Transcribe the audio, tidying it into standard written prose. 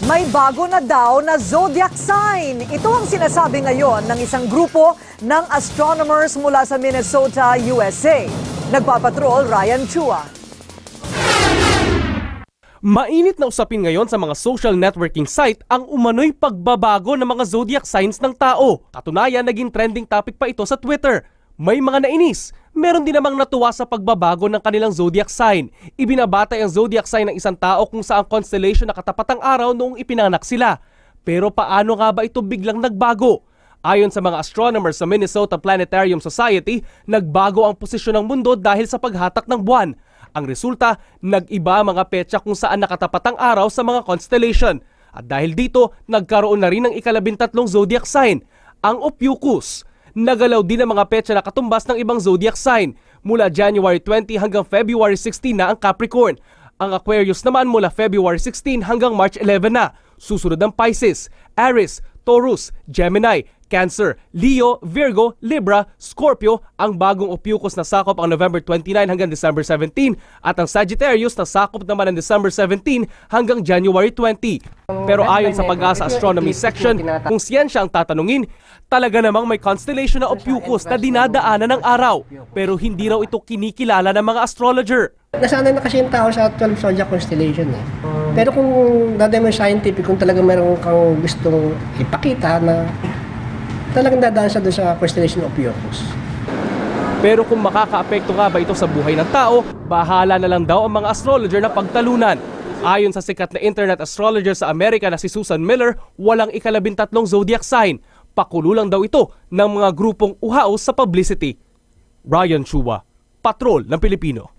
May bago na daw na zodiac sign. Ito ang sinasabi ngayon ng isang grupo ng astronomers mula sa Minnesota, USA. Nagpapatrol Ryan Chua. Mainit na usapin ngayon sa mga social networking site ang umano'y pagbabago ng mga zodiac signs ng tao. Katunayan, naging trending topic pa ito sa Twitter. May mga nainis, meron din namang natuwa sa pagbabago ng kanilang zodiac sign. Ibinabatay ang zodiac sign ng isang tao kung saan constellation nakatapat ang araw noong ipinanganak sila. Pero paano nga ba ito biglang nagbago? Ayon sa mga astronomers sa Minnesota Planetarium Society, nagbago ang posisyon ng mundo dahil sa paghatak ng buwan. Ang resulta, nag-iba ang mga petsa kung saan nakatapat ang araw sa mga constellation. At dahil dito, nagkaroon na rin ng ika-13 zodiac sign, ang Ophiuchus. Nagalaw din ang mga petsa na katumbas ng ibang zodiac sign. Mula January 20 hanggang February 16 na ang Capricorn. Ang Aquarius naman mula February 16 hanggang March 11 na. Susunod ang Pisces, Aries, Taurus, Gemini, Cancer, Leo, Virgo, Libra, Scorpio. Ang bagong Ophiuchus na sakop ang November 29 hanggang December 17 at ang Sagittarius na sakop naman ang December 17 hanggang January 20. Pero ayon sa Pag-asa Astronomy section, kung siyensya ang tatanungin, talaga namang may constellation na Ophiuchus na dinadaanan ng araw. Pero hindi raw ito kinikilala ng mga astrologer. Nasanay na kasi yung tao sa 12 zodiac constellation eh. Pero kung daday mo scientific, kung talagang meron kang gustong ipakita na talagang dadaan siya doon sa constellation of Ophiuchus. Pero kung makakaapekto nga ba ito sa buhay ng tao, bahala na lang daw ang mga astrologer na pagtalunan. Ayon sa sikat na internet astrologer sa Amerika na si Susan Miller, walang ika-13 zodiac sign. Pakulo lang daw ito ng mga grupong uhaos sa publicity. Ryan Chua, Patrol ng Pilipino.